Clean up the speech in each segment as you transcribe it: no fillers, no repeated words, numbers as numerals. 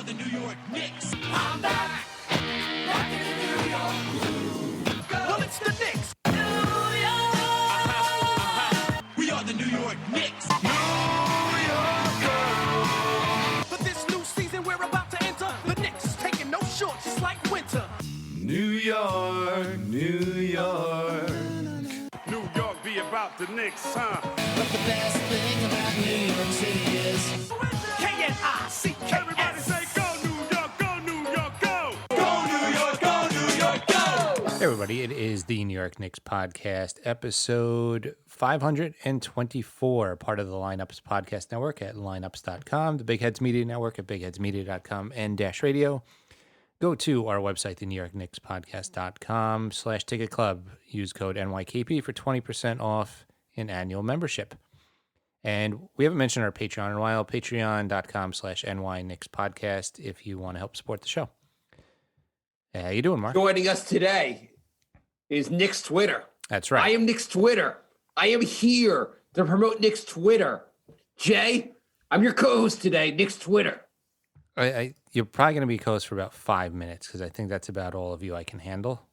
the New York Knicks. I'm back, rocking in New York. Well, it's the Knicks. New York. We are the New York Knicks. New York. For this new season we're about to enter, the Knicks taking no shorts just like winter. New York, New York. New York be about the Knicks, huh? But the best thing about New York City is K-N-I-C-K-S. Everybody say go New York, go New York, go! Go New York, go New York, go! Hey everybody, it is the New York Knicks podcast, episode 524, part of the Lineups Podcast Network at lineups.com, the Big Heads Media Network at bigheadsmedia.com, and Dash Radio. Go to our website, the NewYorkKnicksPodcast.com/ticket club. Use code NYKP for 20% off an annual membership. And we haven't mentioned our Patreon in a while, patreon.com/NYKnicksPodcast if you want to help support the show. How you doing, Mark? Joining us today is Knicks Twitter. That's right. I am Knicks Twitter. I am here to promote Knicks Twitter. Jay, I'm your co-host today, Knicks Twitter. You're probably going to be co-host for about 5 minutes because I think that's about all of you I can handle.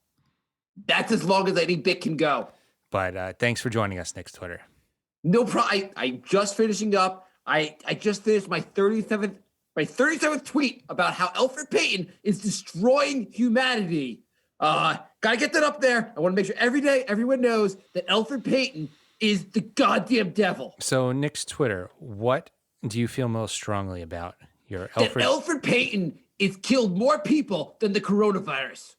That's as long as any bit can go. But thanks for joining us, Knicks Twitter. No problem. I'm just finishing up. I just finished my 37th tweet about how Elfrid Payton is destroying humanity. Gotta get that up there. I want to make sure everyone knows that Elfrid Payton is the goddamn devil. So, Knicks Twitter, what do you feel most strongly about your That Elfrid Payton is killed more people than the coronavirus.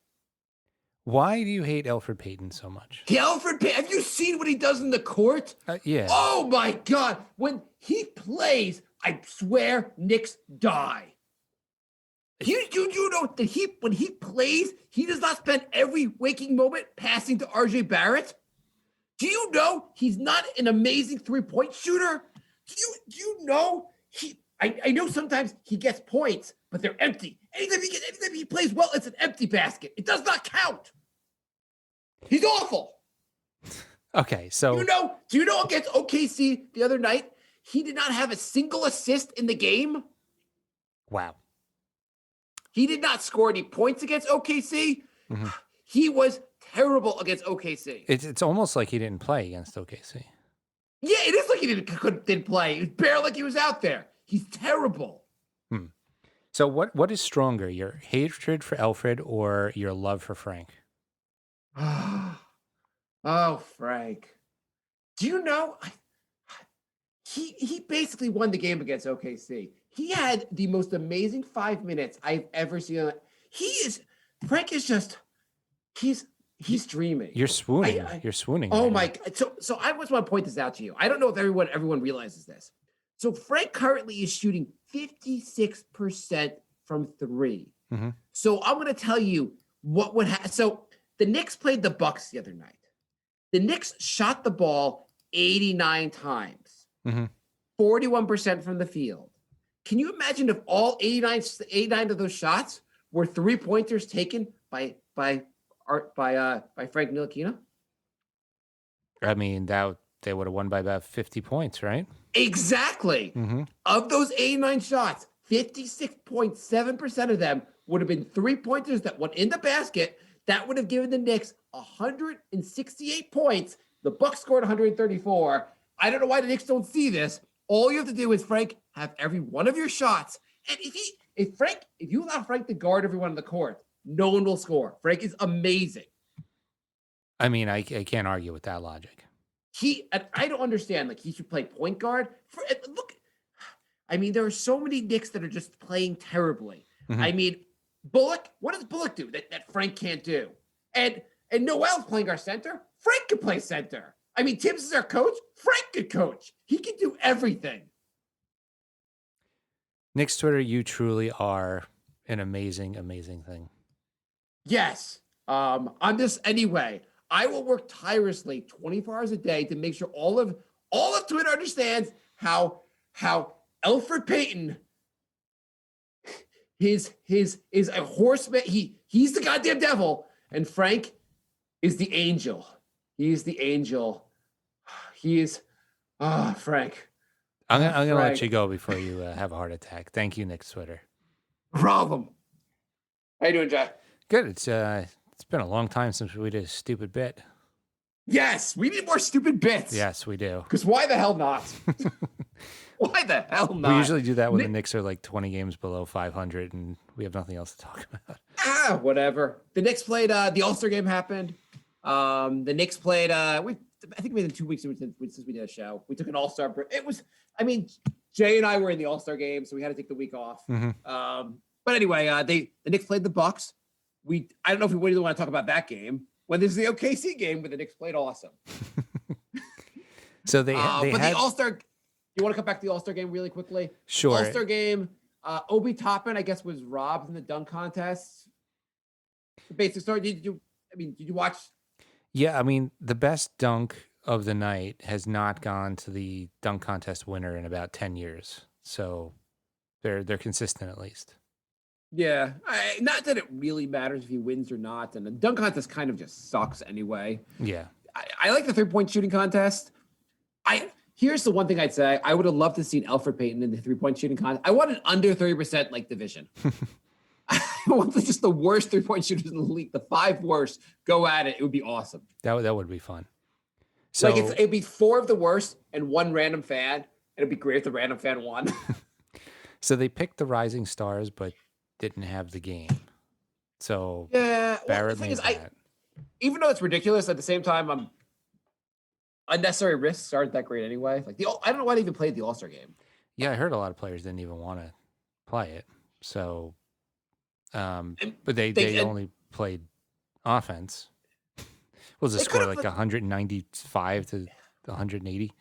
Why do you hate Elfrid Payton so much? Elfrid Payton, have you seen what he does in the court? Yeah. Oh my God. When he plays, I swear Knicks die. You know that when he plays, he does not spend every waking moment passing to RJ Barrett? Do you know he's not an amazing three-point shooter? Do you know I know sometimes he gets points, but they're empty. Anytime he plays well, it's an empty basket. It does not count. He's awful. Okay, so Do you know against OKC the other night, he did not have a single assist in the game? Wow. He did not score any points against OKC. Mm-hmm. He was terrible against OKC. It's almost like he didn't play against OKC. Yeah, it is like he didn't play. It's barely like he was out there. He's terrible. So what is stronger, your hatred for Elfrid or your love for Frank? Oh, Frank. Do you know, he basically won the game against OKC. He had the most amazing 5 minutes I've ever seen. Frank is just, he's dreaming. You're swooning. You're swooning. Oh right my now. God. So I just want to point this out to you. I don't know if everyone realizes this. So Frank currently is shooting 56% from three. Mm-hmm. So I'm going to tell you what would happen. So the Knicks played the Bucks the other night. The Knicks shot the ball 89 times, 41% from the field. Can you imagine if all 89 of those shots were three-pointers taken by Frank Ntilikina? I mean, they would have won by about 50 points, right? Exactly. Mm-hmm. Of those 89 shots, 56.7% of them would have been three-pointers that went in the basket. That would have given the Knicks 168 points. The Bucks scored 134. I don't know why the Knicks don't see this. All you have to do is, Frank, have every one of your shots. And if you allow Frank to guard everyone on the court, no one will score. Frank is amazing. I mean, I can't argue with that logic. I don't understand. Like, he should play point guard. There are so many Knicks that are just playing terribly. Mm-hmm. Bullock, what does Bullock do that Frank can't do? And Noel's playing our center. Frank can play center. Tibbs is our coach. Frank could coach. He can do everything. Knicks Twitter, you truly are an amazing, amazing thing. Yes. On this anyway, I will work tirelessly 24 hours a day to make sure all of Twitter understands how Elfrid Payton is a horseman. He's the goddamn devil, and Frank is the angel. He is the angel. He is Frank. I'm gonna let you go before you have a heart attack. Thank you, Knicks Twitter. Problem. How you doing, Jack? Good. It's been a long time since we did a stupid bit. Yes, we need more stupid bits. Yes, we do. Because why the hell not? Why the hell not? We usually do that when the Nick- Knicks are like 20 games below 500 and we have nothing else to talk about. Whatever. The Knicks played. The All-Star game happened. The Knicks played. I think within 2 weeks since we did a show, we took an All-Star break. It was. I mean, Jay and I were in the All-Star game, so we had to take the week off. But anyway, the Knicks played the Bucks. I don't know if we really want to talk about that game. When there's the OKC game, where the Knicks played awesome. So they But had the All-Star. You want to come back to the All-Star game really quickly? Sure. All-Star game. Obi Toppin, I guess, was robbed in the dunk contest. The basic story. Did you watch? Yeah, I mean, the best dunk of the night has not gone to the dunk contest winner in about 10 years. So they're consistent at least. Yeah, not that it really matters if he wins or not. And the dunk contest kind of just sucks anyway. Yeah. I like the 3-point shooting contest. Here's the one thing I'd say. I would have loved to see Alfred Payton in the 3-point shooting contest. I want an under 30% like division. I want just the worst 3-point shooters in the league, the 5 worst, go at it. It would be awesome. That would be fun. So Like it'd be 4 of the worst and 1 random fan. And it'd be great if the random fan won. So they picked the rising stars, but didn't have the game. So Yeah. Barrett the thing made is, that. even though it's ridiculous, at the same time, unnecessary risks aren't that great anyway. Like I don't know why they even played the All-Star game. Yeah, I heard a lot of players didn't even want to play it. So, but they only played offense. What was the They score, could've like 195 to 180?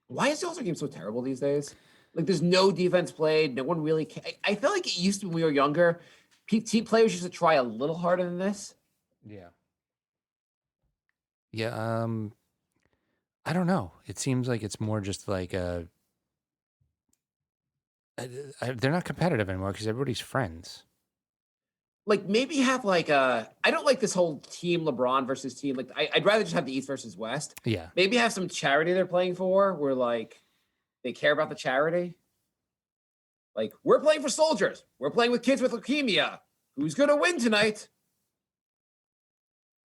Why is the All-Star game so terrible these days? Like, there's no defense played. No one really. I feel like it used to when we were younger. Team players used to try a little harder than this. Yeah. Yeah. I don't know. It seems like it's more just like they're not competitive anymore because everybody's friends. Like maybe have like I don't like this whole team LeBron versus team. Like I'd rather just have the East versus West. Yeah. Maybe have some charity they're playing for where like they care about the charity. Like we're playing for soldiers. We're playing with kids with leukemia. Who's gonna win tonight?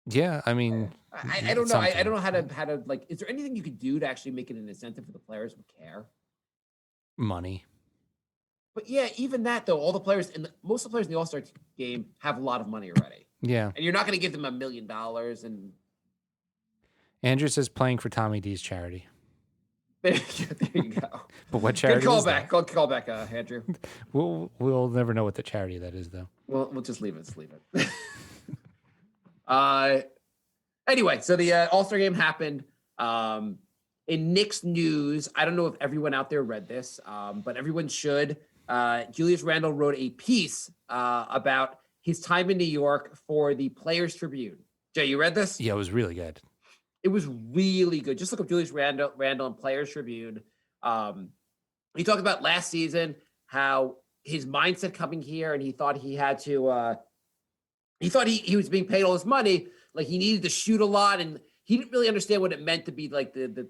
Yeah. I mean, I don't know. I something. don't know how to like. Is there anything you could do to actually make it an incentive for the players who care? Money. But yeah, even that though, all the players and most of the players in the All-Star game have a lot of money already, Yeah. and you're not going to give them $1 million. And Andrew says playing for Tommy D's charity. there you go. But what Good charity is callback. that? Good callback, Andrew. We'll never know what the charity that is, though. We'll just leave it. Just leave it. Anyway, so the All-Star game happened. In Knicks news, I don't know if everyone out there read this, but everyone should. Julius Randle wrote a piece about his time in New York for the Players Tribune. Jay, you read this? Yeah, it was really good. It was really good. Just look up Julius Randle and Players Tribune. He talked about last season how his mindset coming here, and he thought he had to. He thought he was being paid all this money, like he needed to shoot a lot, and he didn't really understand what it meant to be like the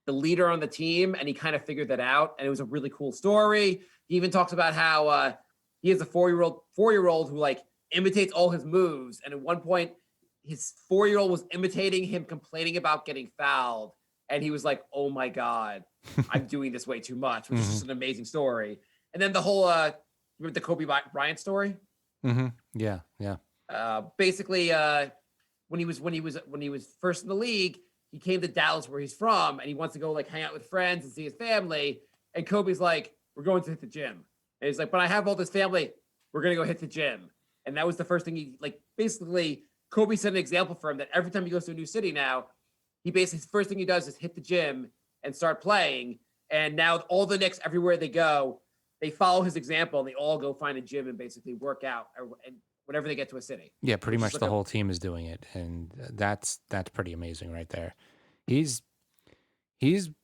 leader on the team, and he kind of figured that out. And it was a really cool story. He even talks about how he has a 4-year-old who like imitates all his moves, and at one point, his 4-year-old was imitating him, complaining about getting fouled, and he was like, "Oh my god, I'm doing this way too much," which is just an amazing story. And then the whole remember the Kobe Bryant story? Mm-hmm. Yeah. Basically, when he was first in the league, he came to Dallas where he's from, and he wants to go like hang out with friends and see his family. And Kobe's like, "We're going to hit the gym." And he's like, "But I have all this family. We're gonna go hit the gym." And that was the first thing he like. Basically, Kobe set an example for him that every time he goes to a new city now, his first thing he does is hit the gym and start playing. And now all the Knicks, everywhere they go, they follow his example and they all go find a gym and basically work out and whenever they get to a city. Yeah, pretty much the whole team is doing it, and that's pretty amazing right there. He's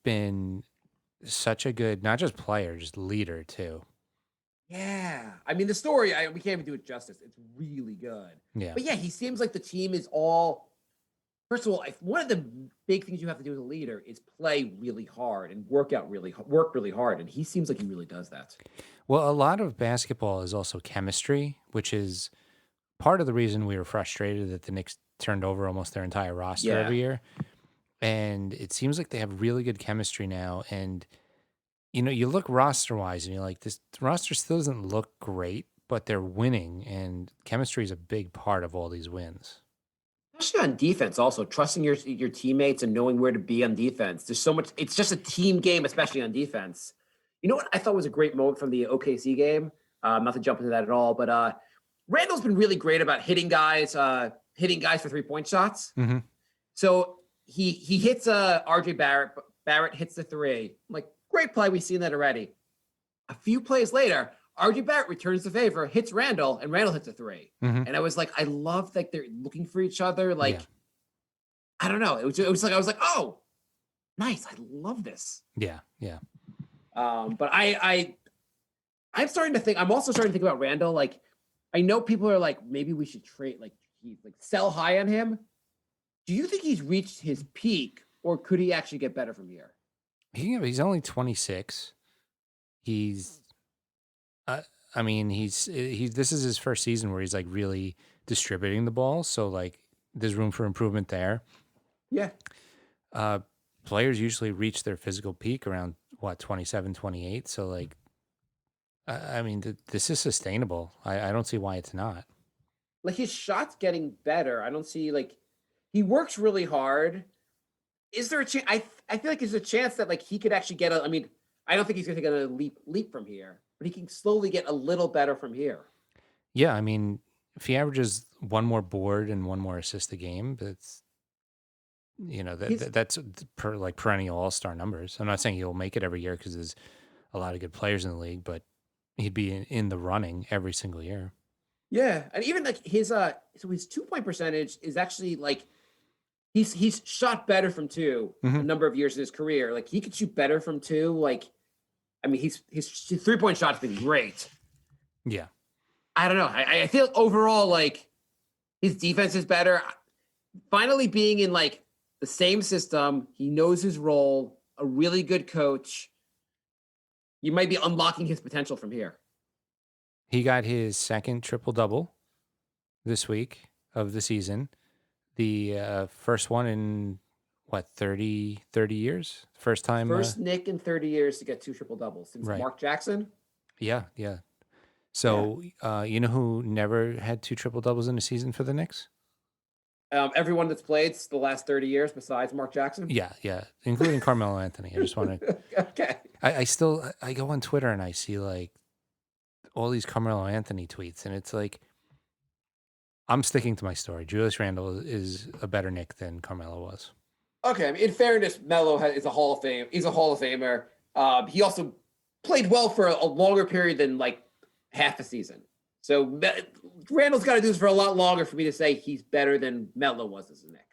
been such a good, not just player, just leader too. Yeah. I mean, the story, we can't even do it justice. It's really good. Yeah. But yeah, he seems like the team is all First of all, one of the big things you have to do as a leader is play really hard and work really hard, and he seems like he really does that. Well, a lot of basketball is also chemistry, which is part of the reason we were frustrated that the Knicks turned over almost their entire roster Yeah. every year. And it seems like they have really good chemistry now. And, you look roster wise and you're like, this roster still doesn't look great, but they're winning. And chemistry is a big part of all these wins. Especially on defense, also trusting your teammates and knowing where to be on defense. There's so much. It's just a team game, especially on defense. You know what I thought was a great moment from the OKC game? Not to jump into that at all, but Randall's been really great about hitting guys for 3-point shots. Mm-hmm. So he hits RJ Barrett. Barrett hits the three. I'm like, great play. We've seen that already. A few plays later, RJ Barrett returns the favor, hits Randall, and Randall hits a three. Mm-hmm. And I was like, I love that they're looking for each other. Like, Yeah. I don't know. It was like I was like, oh, nice. I love this. Yeah. But I'm starting to think. I'm also starting to think about Randall. Like, I know people are like, maybe we should trade. Like, sell high on him. Do you think he's reached his peak, or could he actually get better from here? He's only 26. He's this is his first season where he's like really distributing the ball. So like there's room for improvement there. Yeah. Players usually reach their physical peak around 27, 28. So like, this is sustainable. I don't see why it's not. Like his shot's getting better. I don't see like he works really hard. Is there a chance? I feel like there's a chance that like he could actually get I don't think he's going to get a leap from here, but he can slowly get a little better from here. Yeah, if he averages one more board and one more assist a game, that's that's perennial all-star numbers. I'm not saying he'll make it every year because there's a lot of good players in the league, but he'd be in the running every single year. Yeah, and even like his 2-point percentage is actually like he's shot better from two a number of years in his career. Like he could shoot better from two. Like, his 3-point shot's been great. Yeah, I don't know. I feel like overall like his defense is better. Finally being in like the same system, he knows his role. A really good coach. You might be unlocking his potential from here. he got his second triple-double this week of the season. The first one in 30 years? First time. First Nick in 30 years to get 2 triple doubles since Right. Mark Jackson. Yeah. So, you know who never had 2 triple-doubles in a season for the Knicks? Everyone that's played the last 30 years besides Mark Jackson. Yeah, including Carmelo Anthony. I just want to. Okay. I go on Twitter and I see like all these Carmelo Anthony tweets, and it's like I'm sticking to my story. Julius Randle is a better Knick than Carmelo was. Okay. In fairness, Melo is a Hall of Fame. He's a Hall of Famer. He also played well for a longer period than like half a season. So Randall's got to do this for a lot longer for me to say he's better than Melo was as a Knick.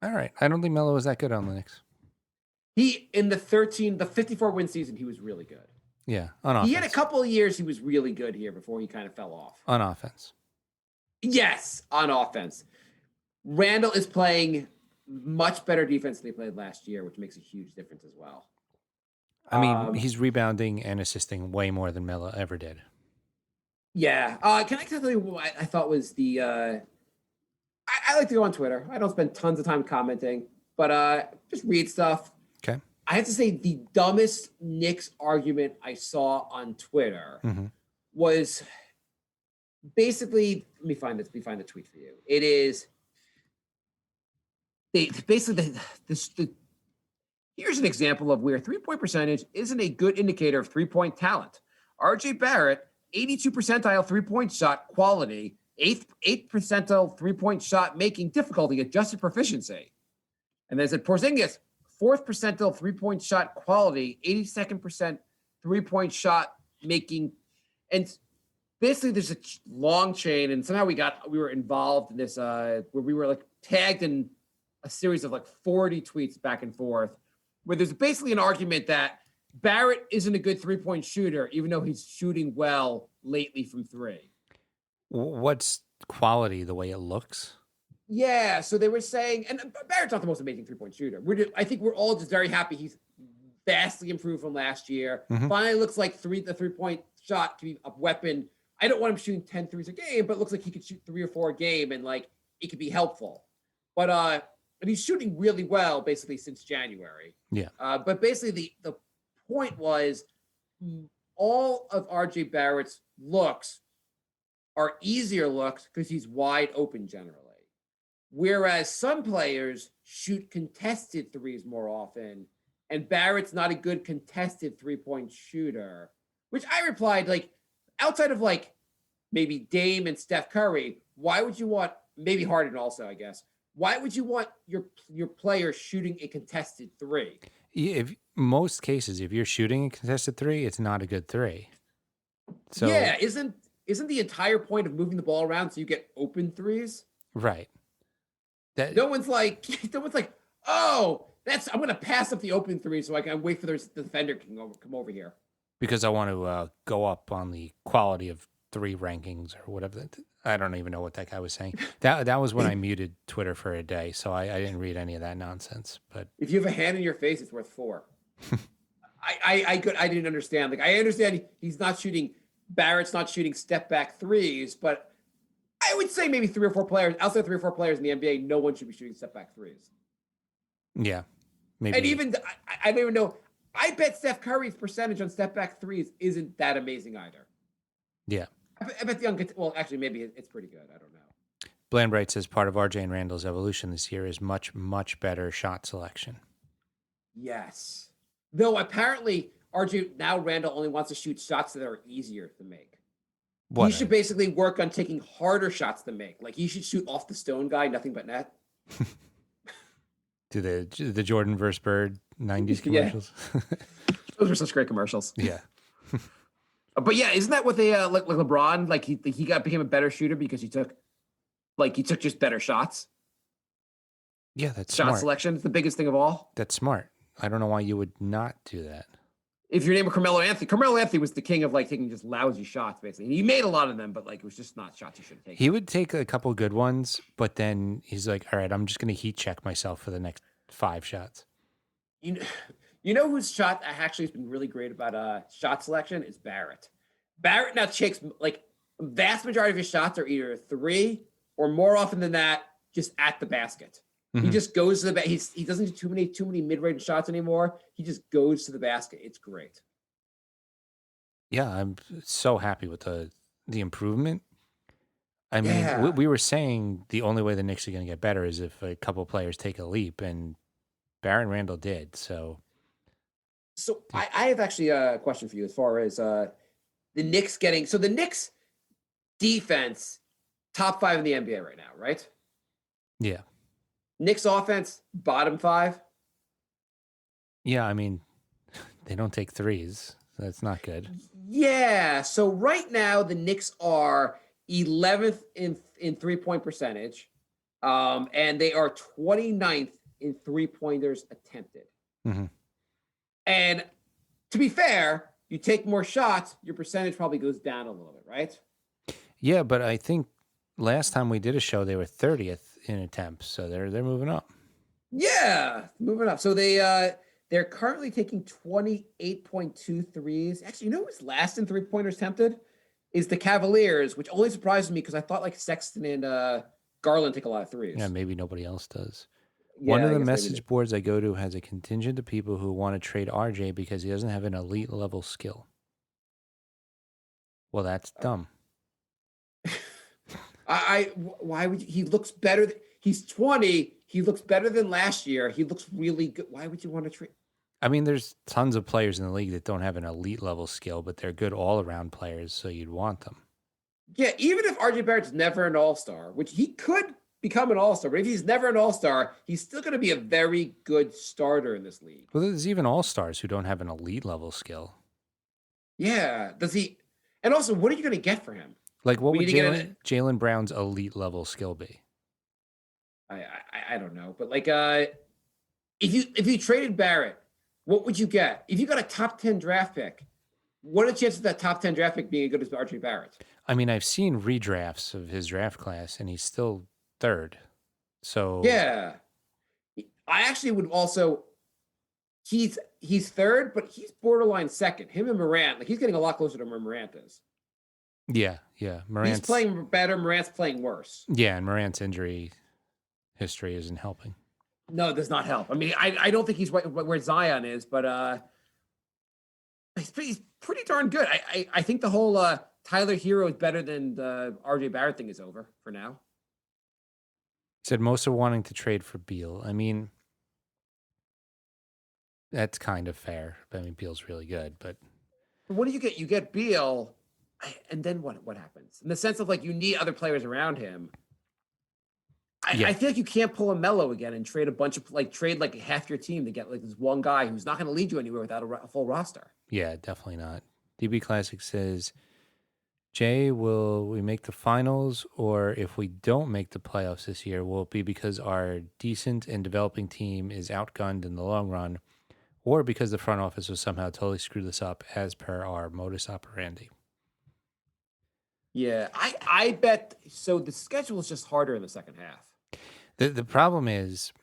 All right, I don't think Melo was that good on the Knicks. He in the 54 win season, he was really good. Yeah, on offense. He had a couple of years he was really good here before he kind of fell off. On offense. Yes, on offense. Randall is playing much better defense than he played last year, which makes a huge difference as well. He's rebounding and assisting way more than Melo ever did. Yeah. Can I tell you what I thought was the I like to go on Twitter. I don't spend tons of time commenting, but just read stuff. Okay. I have to say the dumbest Knicks argument I saw on Twitter was basically, let me find the tweet for you. It is basically here's an example of where 3-point percentage isn't a good indicator of 3-point talent. RJ Barrett, 82 percentile 3-point shot quality, 8th percentile 3-point shot making difficulty, adjusted proficiency. And then it said Porzingis, 4th percentile 3-point shot quality, 82nd percent 3-point shot making. And basically there's a long chain, and somehow we were involved in this where we were like tagged in a series of like 40 tweets back and forth, where there's basically an argument that Barrett isn't a good 3-point shooter, even though he's shooting well lately from 3. What's quality? The way it looks? Yeah, so they were saying, and Barrett's not the most amazing 3-point shooter. I think we're all just very happy he's vastly improved from last year. Finally looks like the 3-point shot can be a weapon. I don't want him shooting 10 threes a game, but it looks like he could shoot 3 or 4 a game and like it could be helpful. But and he's shooting really well basically since January. Yeah. But basically the point was all of RJ Barrett's looks are easier looks because he's wide open generally. Whereas some players shoot contested threes more often, and Barrett's not a good contested 3-point shooter, which I replied, like, outside of like maybe Dame and Steph Curry, why would you want, maybe Harden also, I guess, why would you want your player shooting a contested 3? If most cases, if you're shooting a contested 3, it's not a good 3. So yeah, isn't the entire point of moving the ball around so you get open 3s? right. No one's like, oh, I'm going to pass up the open 3 so I can wait for the defender can come over here. Because I want to go up on the quality of 3 rankings or whatever. I don't even know what that guy was saying. That was when I muted Twitter for a day, so I didn't read any of that nonsense. But if you have a hand in your face, it's worth 4. I didn't understand. Like, I understand Barrett's not shooting step back 3s, but I would say maybe 3 or 4 players, outside 3 or 4 players in the NBA, no one should be shooting step back 3s. yeah, maybe. And even, I don't even know, I bet Steph Curry's percentage on step back 3s isn't that amazing either. Yeah. I bet well, actually, maybe it's pretty good. I don't know. Blandbright says part of RJ and Randall's evolution this year is much, much better shot selection. Yes. Though apparently Randall only wants to shoot shots that are easier to make. He should basically work on taking harder shots to make. Like, he should shoot off the stone guy, nothing but net. To the Jordan versus Bird 90s commercials. Yeah. Those are such great commercials. Yeah. But yeah, isn't that what they like LeBron? Like he became a better shooter because he took just better shots. Yeah, that's shot smart. selection is the biggest thing of all. That's smart. I don't know why you would not do that. If your name were Carmelo Anthony was the king of like taking just lousy shots, basically. He made a lot of them, but like it was just not shots he should have taken. He would take a couple good ones, but then he's like, "All right, I'm just going to heat check myself for the next 5 shots." You know whose shot actually has been really great about shot selection is Barrett. Barrett now takes like the vast majority of his shots are either 3 or more often than that just at the basket. He just goes to the he doesn't do too many mid-range shots anymore. He just goes to the basket. It's great. Yeah, I'm so happy with the improvement. I mean, we were saying the only way the Knicks are going to get better is if a couple players take a leap, and Barrett and Randall did. So I have actually a question for you as far as the Knicks getting. So the Knicks defense, top 5 in the NBA right now, right? Yeah. Knicks offense, bottom 5. Yeah, I mean, they don't take threes. So that's not good. Yeah. So right now the Knicks are 11th in 3-point percentage, and they are 29th in 3-pointers attempted. And to be fair, you take more shots, your percentage probably goes down a little bit, right? Yeah, but I think last time we did a show, they were 30th in attempts, so they're moving up. Yeah, moving up. So they're currently taking 28.2 threes. Actually, you know who's last in 3-pointers attempted? Is the Cavaliers, which only surprises me because I thought like Sexton and Garland take a lot of threes. Yeah, maybe nobody else does. Yeah, One of I the guess message boards I go to has a contingent of people who want to trade RJ because he doesn't have an elite level skill. Well, that's dumb. Why would you, he looks better? He's 20. He looks better than last year. He looks really good. Why would you want to trade? I mean, there's tons of players in the league that don't have an elite level skill, but they're good all around players, so you'd want them. Yeah, even if RJ Barrett's never an all-star, which he could become an all-star, but if he's never an all-star, he's still going to be a very good starter in this league. Well, there's even all-stars who don't have an elite level skill. Yeah. Does he? And also, what are you going to get for him? Like, what would Jaylen Brown's elite level skill be? I don't know, but like, if you traded Barrett, what would you get? If you got a top 10 draft pick, what are the chances of that top 10 draft pick being as good as RJ Barrett? I mean, I've seen redrafts of his draft class, and he's still 3rd. So Yeah. I actually would also. He's third, but he's borderline second. Him and Morant, like he's getting a lot closer to where Morant is. yeah. He's Morant's playing better. Morant's playing worse. Yeah, and Morant's injury history isn't helping. No, it does not help. I mean, I don't think he's where Zion is, but he's pretty darn good. I think the whole Tyler Hero is better than the RJ Barrett thing is over for now. Said most are wanting to trade for Beal. I mean, that's kind of fair. I mean, Beal's really good, but What do you get? You get Beal, and then what happens? In the sense of like you need other players around him. Yeah. I feel like you can't pull a Mello again and trade a bunch of trade like half your team to get like this one guy who's not going to lead you anywhere without a full roster. yeah, definitely not. DB Classic says, Jay, will we make the finals, or if we don't make the playoffs this year, will it be because our decent and developing team is outgunned in the long run, or because the front office will somehow totally screw this up as per our modus operandi? Yeah, I bet so. The schedule is just harder in the second half. The problem is,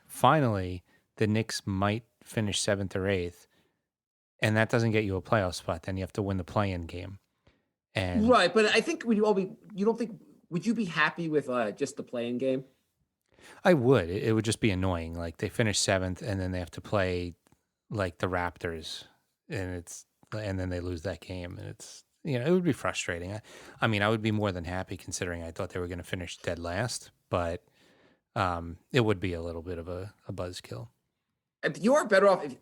finally, the Knicks might finish 7th or 8th, and that doesn't get you a playoff spot. Then you have to win the play-in game. And Right, but I think would you all be? You don't think? Would you be happy with just the playing game? I would. It would just be annoying. Like they finish 7th, and then they have to play like the Raptors, and then they lose that game, and it's it would be frustrating. I mean, I would be more than happy considering I thought they were going to finish dead last, but it would be a little bit of a buzzkill. You are better off if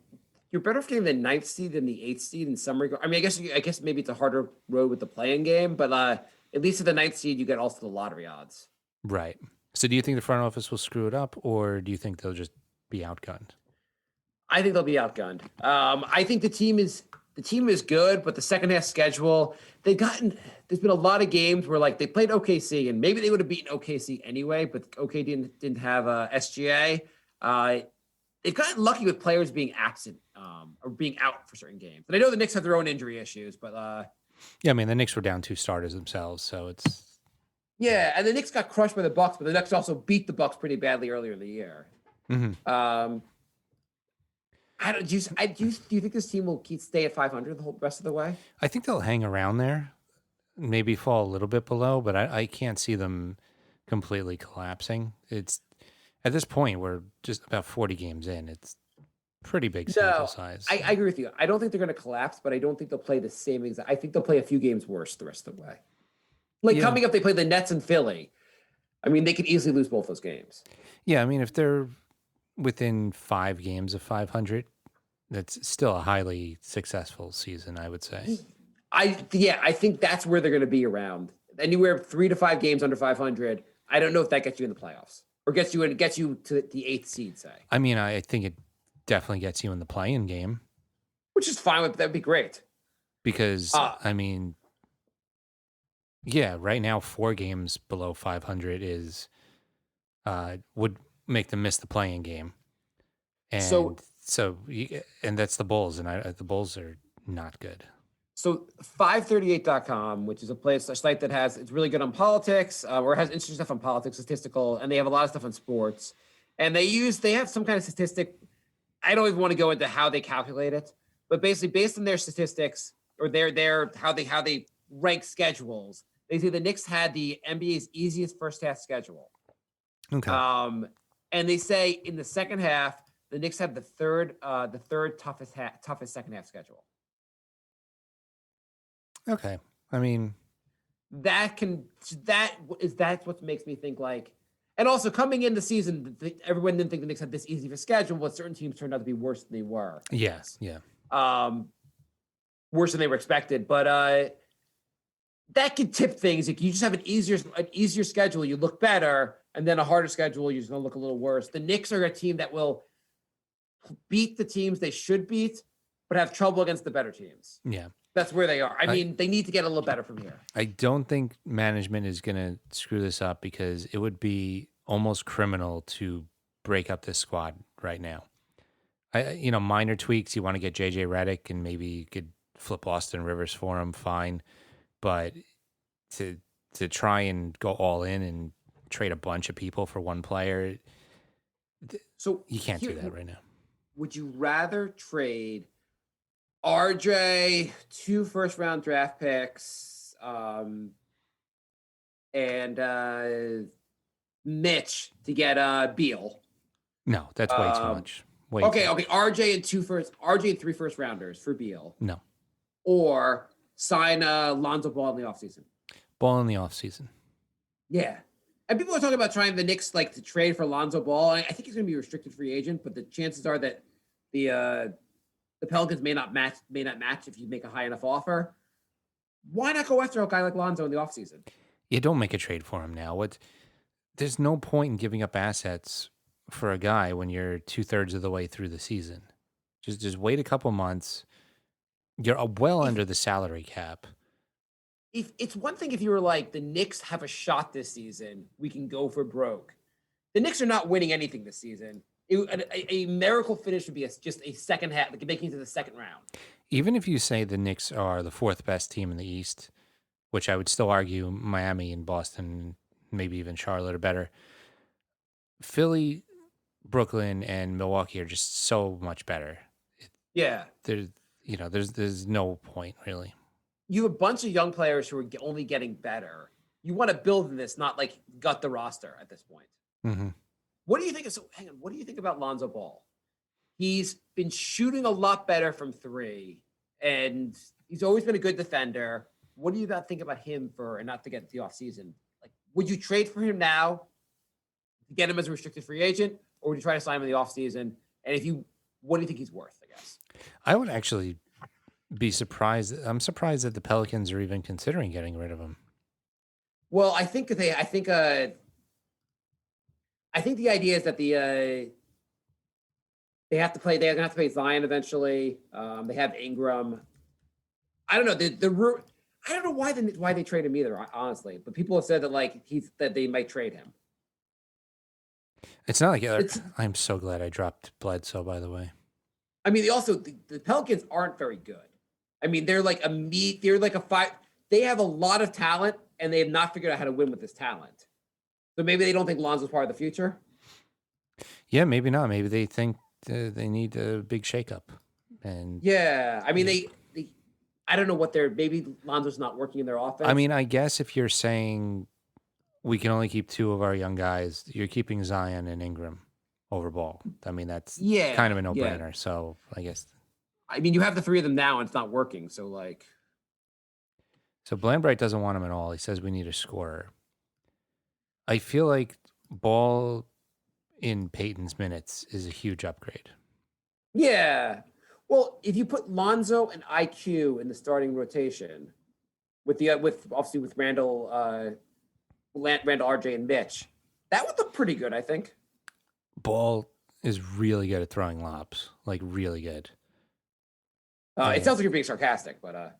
you're better off getting the 9th seed than the 8th seed in some regard. I mean, I guess maybe it's a harder road with the playing game, but at least at the 9th seed, you get also the lottery odds. Right. So do you think the front office will screw it up, or do you think they'll just be outgunned? I think they'll be outgunned. I think the team is good, but the second half schedule, there's been a lot of games where like they played OKC and maybe they would have beaten OKC anyway, but OK didn't have SGA. They've gotten lucky with players being absent or being out for certain games. And I know the Knicks have their own injury issues, but yeah, I mean the Knicks were down 2 starters themselves, so it's yeah, and the Knicks got crushed by the Bucks, but the Knicks also beat the Bucks pretty badly earlier in the year. Mm-hmm. Do you think this team will stay at 500 the whole rest of the way? I think they'll hang around there, maybe fall a little bit below, but I can't see them completely collapsing. It's at this point we're just about 40 games in. It's pretty big sample size. I agree with you. I don't think they're going to collapse, but I don't think they'll play the same exact. I think they'll play a few games worse the rest of the way. Like coming up, they play the Nets and Philly. I mean, they could easily lose both those games. Yeah, I mean, if they're within 5 games of 500, that's still a highly successful season, I would say. I think that's where they're going to be around anywhere 3 to 5 games under 500. I don't know if that gets you in the playoffs or gets you to the 8th seed. Say, I mean, I think it definitely gets you in the play-in game, which is fine. That'd be great because I mean, yeah, right now 4 games below 500 is would make them miss the play-in game, and and that's the Bulls, and the Bulls are not good. So 538.com, which is a site that it's really good on politics, or has interesting stuff on politics, statistical, and they have a lot of stuff on sports. And they have some kind of statistic. I don't even want to go into how they calculate it, but basically based on their statistics or their how they rank schedules, they say the Knicks had the NBA's easiest first half schedule. Okay. And they say in the second half, the Knicks have the third toughest second half schedule. Okay. I mean, that's what makes me think like, and also coming in the season, everyone didn't think the Knicks had this easy of a schedule, but certain teams turned out to be worse than they were. Yes. Yeah. Worse than they were expected, but that could tip things. Like you just have an easier schedule, you look better, and then a harder schedule, you're just gonna look a little worse. The Knicks are a team that will beat the teams they should beat, but have trouble against the better teams. Yeah. That's where they are. I mean, they need to get a little better from here. I don't think management is going to screw this up because it would be almost criminal to break up this squad right now. Minor tweaks. You want to get JJ Redick and maybe you could flip Austin Rivers for him, fine. But to try and go all in and trade a bunch of people for one player. So You can't do that right now. Would you rather trade RJ, 2 first-round draft picks, and Mitch to get Beal? No, that's way too much. Way too Okay, much. RJ and 3 first rounders for Beal. No. Or sign Lonzo Ball in the offseason. Ball in the offseason. Yeah. And people are talking about trying the Knicks like to trade for Lonzo Ball. I think he's going to be a restricted free agent, but the chances are that the Pelicans may not match if you make a high enough offer. Why not go after a guy like Lonzo in the offseason? You don't make a trade for him now. There's no point in giving up assets for a guy when you're 2/3 of the way through the season. Just wait a couple months. You're well under the salary cap. If it's one thing if you were like the Knicks have a shot this season, we can go for broke. The Knicks are not winning anything this season. A miracle finish would be just a second half, like making it to the second round. Even if you say the Knicks are the 4th best team in the East, which I would still argue Miami and Boston, maybe even Charlotte are better. Philly, Brooklyn, and Milwaukee are just so much better. Yeah. There's no point really. You have a bunch of young players who are only getting better. You want to build in this, not like gut the roster at this point. Mm-hmm. What do you think? Hang on. What do you think about Lonzo Ball? He's been shooting a lot better from 3, and he's always been a good defender. What do you think about him and not to get the offseason? Like, would you trade for him now to get him as a restricted free agent, or would you try to sign him in the offseason? And what do you think he's worth, I guess? I would actually be surprised. I'm surprised that the Pelicans are even considering getting rid of him. Well, I think the idea is that they have to play. They're gonna have to play Zion eventually. They have Ingram. I don't know. I don't know why they trade him either, honestly. But people have said that they might trade him. It's not like I'm so glad I dropped Bledsoe, by the way. I mean, the Pelicans aren't very good. I mean, they're like a 5. They have a lot of talent, and they have not figured out how to win with this talent. So maybe they don't think Lonzo's part of the future. Yeah, maybe not. Maybe they think they need a big shakeup. And yeah, I mean, they I don't know maybe Lonzo's not working in their offense. I mean, I guess if you're saying we can only keep 2 of our young guys, you're keeping Zion and Ingram over Ball. I mean, that's kind of a no-brainer. Yeah. So I guess. I mean, you have the 3 of them now, and it's not working. So So Blandbright doesn't want him at all. He says we need a scorer. I feel like Ball in Peyton's minutes is a huge upgrade. Yeah. Well, if you put Lonzo and IQ in the starting rotation with Randall, RJ, and Mitch, that would look pretty good, I think. Ball is really good at throwing lobs, like really good. It sounds like you're being sarcastic, but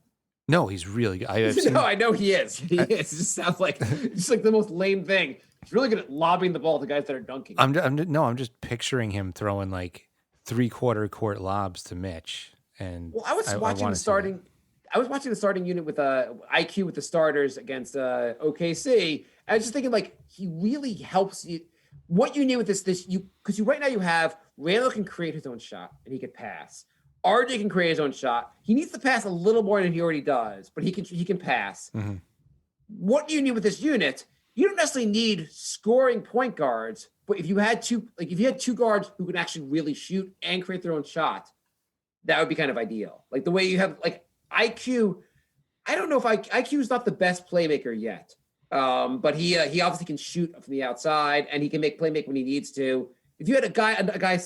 no, he's really good. I know he is. He is. It just sounds like just like the most lame thing. He's really good at lobbing the ball to guys that are dunking. I'm just picturing him throwing like 3/4 court lobs to Mitch. And I was watching the starting unit with IQ with the starters against OKC. And I was just thinking, like, he really helps you. What you need with because right now you have Randall can create his own shot and he can pass. RJ can create his own shot. He needs to pass a little more than he already does, but he can pass. Mm-hmm. What do you need with this unit? You don't necessarily need scoring point guards, but if you had 2 guards who can actually really shoot and create their own shot, that would be kind of ideal. Like the way you have like IQ. I don't know if IQ is not the best playmaker yet, but he obviously can shoot from the outside and he can make when he needs to. If you had a guy,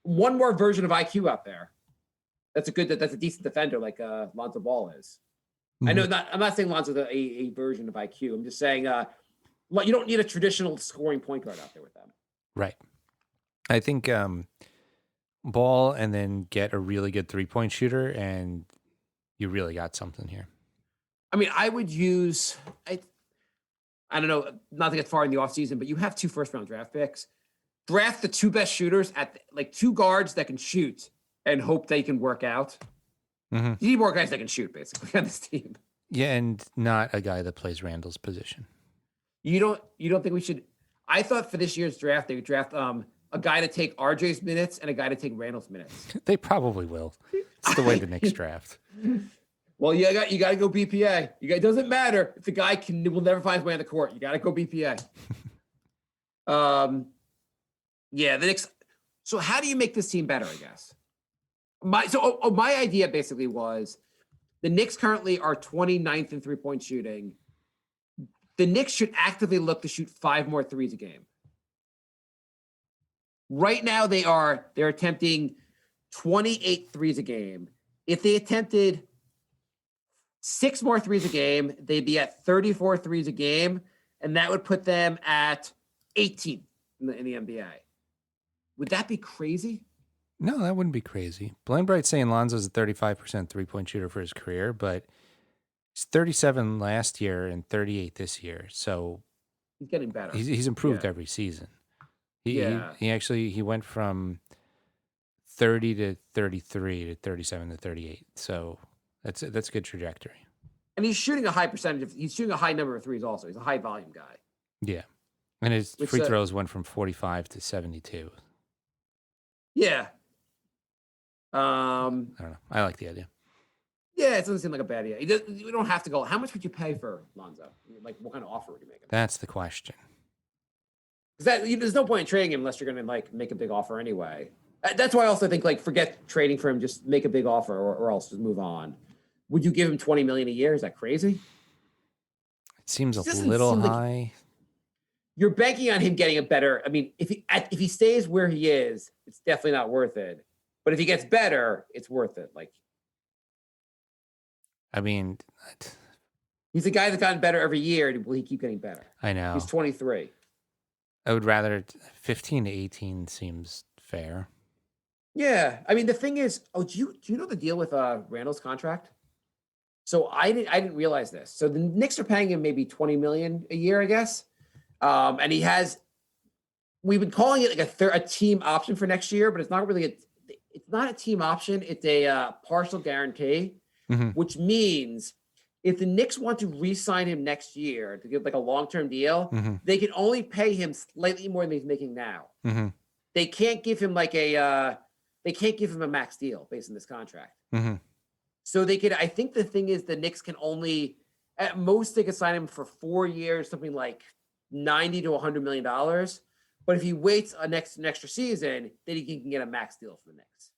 one more version of IQ out there, that's a decent defender like Lonzo Ball is. Mm-hmm. I know I'm not saying Lonzo's a version of IQ. I'm just saying you don't need a traditional scoring point guard out there with them. Right. I think Ball and then get a really good 3-point shooter and you really got something here. I mean, I would use I don't know, not to get far in the offseason, but you have 2 first-round draft picks. Draft the 2 best shooters at 2 guards that can shoot and hope they can work out. Mm-hmm. You need more guys that can shoot, basically, on this team. Yeah, and not a guy that plays Randall's position. You don't think we should? I thought for this year's draft they would draft a guy to take RJ's minutes and a guy to take Randall's minutes. They probably will. It's the way the Knicks draft. Well, you got to go BPA. It doesn't matter if the guy will never find his way on the court. You got to go BPA. Yeah, the Knicks. So how do you make this team better? I guess my idea basically was the Knicks currently are 29th in 3-point shooting. The Knicks should actively look to shoot 5 more threes a game. Right now they're attempting 28 threes a game. If they attempted 6 more threes a game, they'd be at 34 threes a game, and that would put them at 18 in the NBA. Would that be crazy? No, that wouldn't be crazy. Blaine Bright's saying Lonzo's a 35% 3-point shooter for his career, but he's 37 last year and 38 this year. So He's getting better. he's improved every season. He went from 30 to 33 to 37 to 38. So that's a good trajectory. And he's shooting a high percentage. He's shooting a high number of threes also. He's a high volume guy. Yeah. And his free throws went from 45 to 72. Yeah. I don't know. I like the idea. Yeah, it doesn't seem like a bad idea. We don't have to go. How much would you pay for Lonzo? Like, what kind of offer would you make him? That's the question. Because there's no point in trading him unless you're going to like make a big offer anyway. That's why I also think like forget trading for him, just make a big offer or else just move on. Would you give him $20 million a year? Is that crazy? It seems a little high. You're banking on him getting a better. I mean, if he stays where he is, it's definitely not worth it. But if he gets better, it's worth it. Like, I mean, he's a guy that's gotten better every year. Will he keep getting better? I know. He's 23. I would rather 15 to 18 seems fair. Yeah, I mean the thing is, do you know the deal with Randall's contract? So I didn't realize this. So the Knicks are paying him maybe $20 million a year, I guess, and he has. We've been calling it like a team option for next year, but it's not really it's not a team option. It's a partial guarantee, which means if the Knicks want to re-sign him next year to give like a long-term deal, they can only pay him slightly more than he's making now. They can't give him like a max deal based on this contract. So they could. I think the thing is the Knicks can only at most they could sign him for 4 years, something like $90 to $100 million. But if he waits an extra season, then he can get a max deal for the Knicks.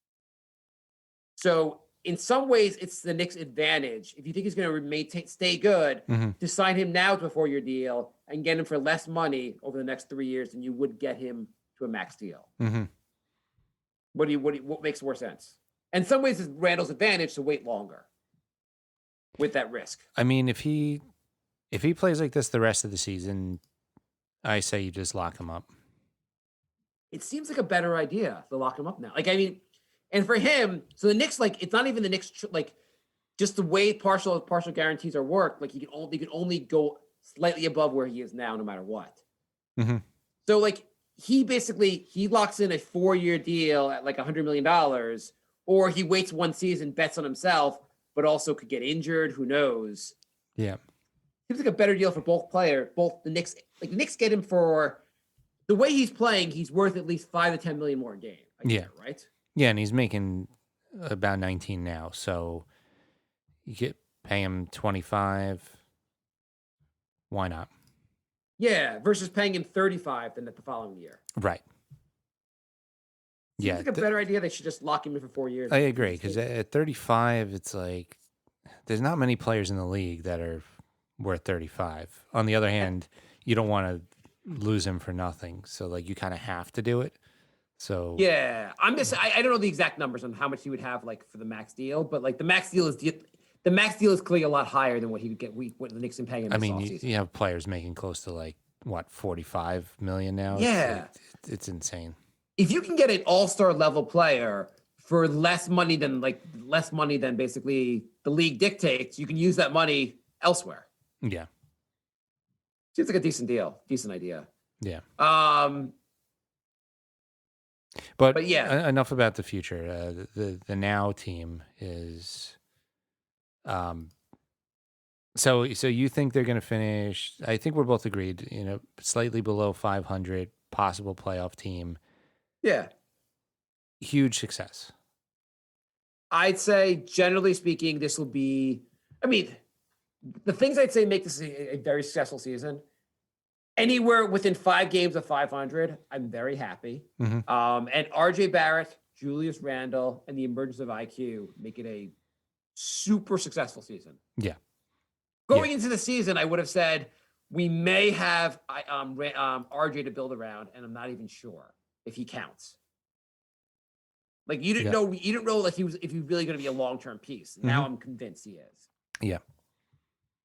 So in some ways, it's the Knicks' advantage. If you think he's going to stay good, to sign him now to a 4-year deal and get him for less money over the next 3 years than you would get him to a max deal. What makes more sense? In some ways, it's Randall's advantage to wait longer with that risk. I mean, if he plays like this the rest of the season, I say you just lock him up. It seems like a better idea to lock him up now. Like, I mean, and for him, so the Knicks, like, it's not even the Knicks, like, just the way partial guarantees are worked. Like, he can only go slightly above where he is now, no matter what. So, like, he locks in a 4-year deal at like $100 million, or he waits 1 season, bets on himself, but also could get injured. Who knows? Yeah. Seems like a better deal for both the Knicks. Like, the Knicks get him for the way he's playing, he's worth at least $5 to $10 million more a game. Right? Yeah, and he's making about 19 now, so you pay him 25. Why not? Yeah, versus paying him 35 then the following year. Right. Seems like a better idea. They should just lock him in for 4 years. I agree, because at 35, it's like there's not many players in the league that are worth 35. On the other hand, you don't want to lose him for nothing, so like you kind of have to do it. So yeah, I don't know the exact numbers on how much he would have like for the max deal, but like the max deal is clearly a lot higher than what he would get. What the Knicks are paying him. I mean, you have players making close to like what 45 million now. Yeah, it's insane. If you can get an all-star level player for less money than basically the league dictates, you can use that money elsewhere. Yeah, seems like a decent idea. Yeah. But yeah, enough about the future. The now team is, So you think they're going to finish? I think we're both agreed. Slightly below 500, possible playoff team. Yeah. Huge success. I'd say, generally speaking, this will be, I mean, the things I'd say make this a very successful season. Anywhere within 5 games of 500, I'm very happy. Mhm. And RJ Barrett, Julius Randle, and the emergence of IQ make it a super successful season. Yeah. Going into the season, I would have said we may have RJ to build around, and I'm not even sure if he counts. Like you didn't know like if he was really going to be a long-term piece. Now I'm convinced he is. Yeah.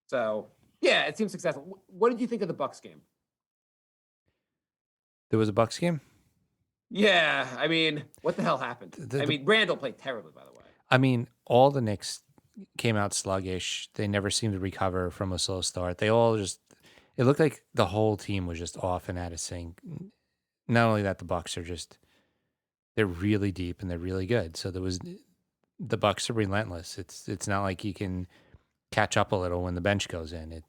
So yeah, it seems successful. What did you think of the Bucks game? There was a Bucks game. Yeah, I mean, what the hell happened? Randall played terribly, by the way. I mean, all the Knicks came out sluggish. They never seemed to recover from a slow start. They all it looked like the whole team was just off and out of sync. Not only that, the Bucks they're really deep and they're really good. So the Bucks are relentless. It's not like you can catch up a little when the bench goes in.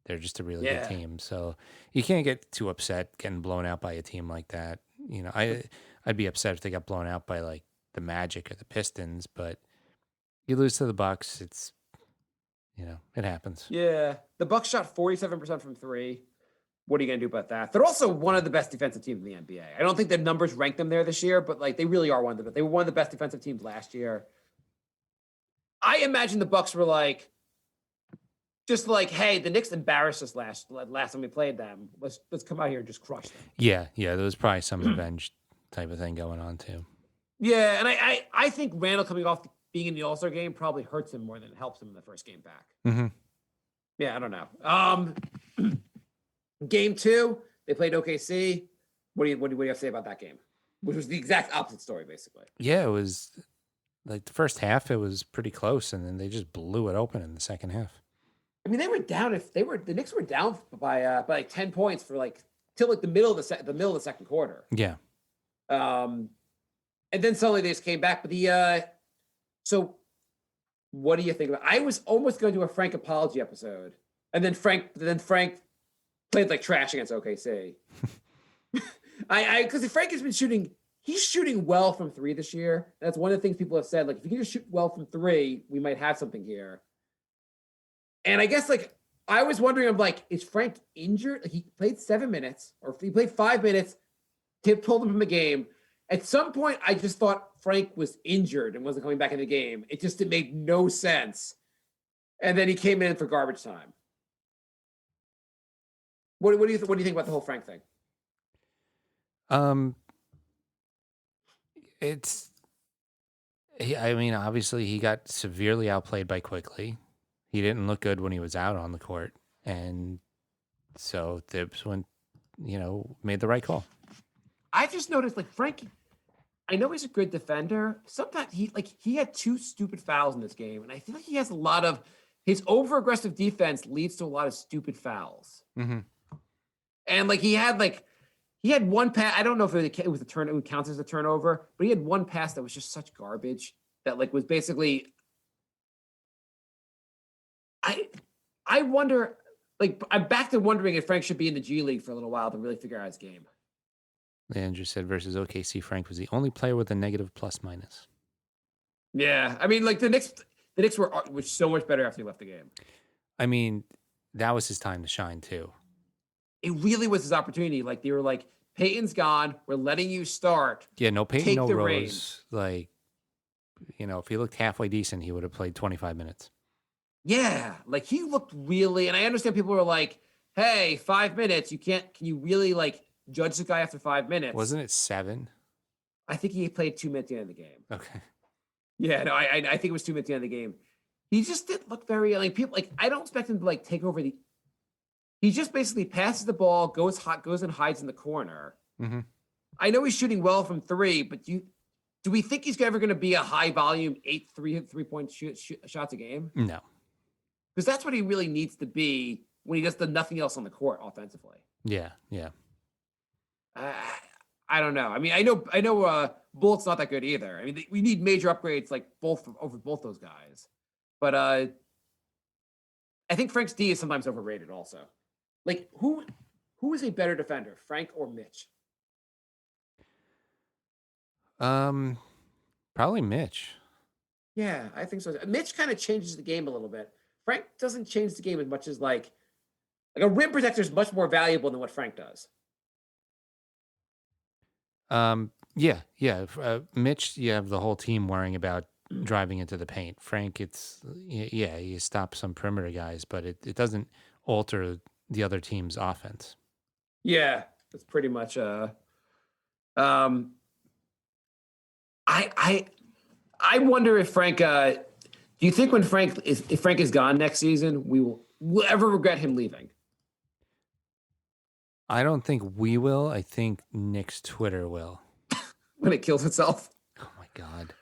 They're just a really good team. So you can't get too upset getting blown out by a team like that. I'd be upset if they got blown out by like the Magic or the Pistons, but you lose to the Bucks, it happens. Yeah, the Bucks shot 47% from 3. What are you going to do about that? They're also one of the best defensive teams in the NBA. I don't think the numbers rank them there this year, but like they really are they were one of the best defensive teams last year. I imagine the Bucks were like, just like, hey, the Knicks embarrassed us last time we played them. Let's come out here and just crush them. Yeah, there was probably some revenge type of thing going on too. Yeah, and I think Randall coming off being in the All-Star game probably hurts him more than it helps him in the first game back. Mm-hmm. Yeah, I don't know. Game 2, they played OKC. What do you have to say about that game? Which was the exact opposite story, basically. Yeah, it was like the first half. It was pretty close, and then they just blew it open in the second half. I mean, they were down. The Knicks were down by like 10 points for like till like the middle of the second quarter. Yeah. And then suddenly they just came back. But so what do you think about? I was almost going to do a Frank apology episode, and then Frank played like trash against OKC. Because Frank has been shooting. He's shooting well from 3 this year. That's one of the things people have said. Like, if you can just shoot well from 3, we might have something here. And I guess, like, I was wondering, I'm like, is Frank injured? Like, he played 7 minutes, or he played 5 minutes. Tip pulled him from the game. At some point, I just thought Frank was injured and wasn't coming back in the game. It made no sense. And then he came in for garbage time. What do you think about the whole Frank thing? Obviously he got severely outplayed by Quickly. He didn't look good when he was out on the court, and so Thibs made the right call. I just noticed, like, Frank, I know he's a good defender. Sometimes he had 2 stupid fouls in this game, and I feel like he has a lot of his over-aggressive defense leads to a lot of stupid fouls. Mm-hmm. And like he had one pass. I don't know if it was a turn. It counts as a turnover, but he had one pass that was just such garbage that like was basically. I wonder. Like, I'm back to wondering if Frank should be in the G League for a little while to really figure out his game. Andrew said versus OKC, Frank was the only player with a negative plus-minus. Yeah, I mean, like the Knicks were so much better after he left the game. I mean, that was his time to shine too. It really was his opportunity. Like, they were like, Peyton's gone. We're letting you start. Yeah, no Peyton, Take no the Rose. reins. Like, if he looked halfway decent, he would have played 25 minutes. Yeah, like he looked really, and I understand people were like, hey, 5 minutes. Can you really like judge the guy after 5 minutes? Wasn't it 7? I think he played 2 minutes at the end of the game. Okay. Yeah, no, I think it was 2 minutes at the end of the game. He just didn't look very, like, people, like, I don't expect him to like take over he just basically passes the ball, goes and hides in the corner. Mm-hmm. I know he's shooting well from 3, but do we think he's ever going to be a high volume 8 3-point shots a game? No. Because that's what he really needs to be when he does nothing else on the court offensively. Yeah. I don't know. I mean, I know Bolt's not that good either. I mean, we need major upgrades like over both those guys. But I think Frank's D is sometimes overrated also. Like who is a better defender, Frank or Mitch? Probably Mitch. Yeah, I think so. Mitch kind of changes the game a little bit. Frank doesn't change the game as much as like a rim protector is much more valuable than what Frank does. Yeah. Mitch, you have the whole team worrying about driving into the paint. Frank, yeah, you stop some perimeter guys, but it doesn't alter the other team's offense. Yeah, that's pretty much I wonder if Frank do you think when if Frank is gone next season, we'll ever regret him leaving? I don't think we will. I think Nick's Twitter will. When it kills itself? Oh my God.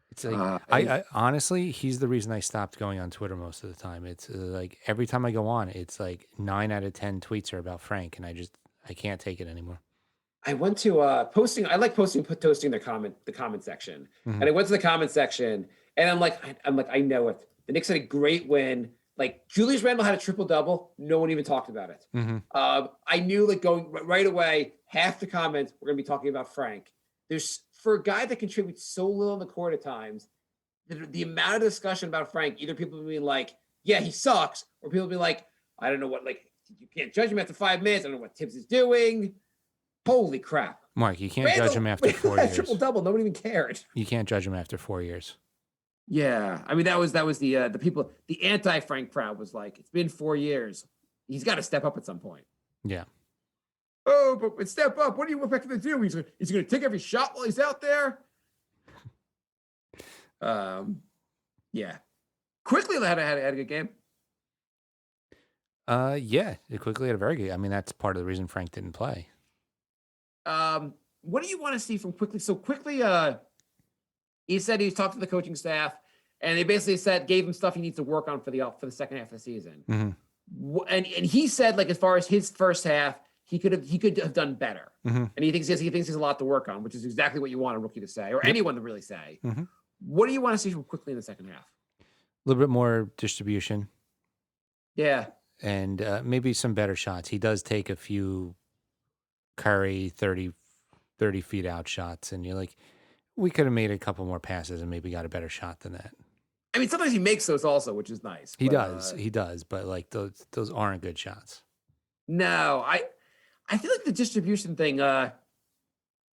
It's like, I honestly, he's the reason I stopped going on Twitter most of the time. It's like every time I go on, it's like 9 out of 10 tweets are about Frank, and I can't take it anymore. I went to posting. I like toasting the comment section, and I went to the comment section, and I'm like, I know it. The Knicks had a great win. Like Julius Randle had a triple double. No one even talked about it. I knew like going right away. Half the comments we're gonna be talking about Frank. There's for a guy that contributes so little in the court at times, the amount of discussion about Frank. Either people being like, "Yeah, he sucks," or people be like, "I don't know what like you can't judge him after 5 minutes. I don't know what Tibbs is doing." Holy crap. Mark, you can't judge him after 4 years. Triple double. Nobody even cared. You can't judge him after 4 years. Yeah. I mean, that was the people, the anti-Frank crowd was like, it's been 4 years. He's got to step up at some point. Yeah. Oh, but step up. What do you expect him to do? He's going to take every shot while he's out there. Yeah. Quickly had a good game. Yeah. It quickly had a very good. I mean, that's part of the reason Frank didn't play. What do you want to see from Quickly? So Quickly, he said he's talked to the coaching staff, and they basically gave him stuff he needs to work on for the second half of the season. And he said, like, as far as his first half, he could have done better, and he thinks he has a lot to work on, which is exactly what you want a rookie to say, or anyone to really say. What do you want to see from Quickly in the second half? A little bit more distribution. Yeah, and maybe some better shots. He does take a few Curry 30 feet out shots, and you're like, we could have made a couple more passes and maybe got a better shot than that. I mean, sometimes he makes those also, which is nice. He does, but like those aren't good shots. No, I feel like the distribution thing. I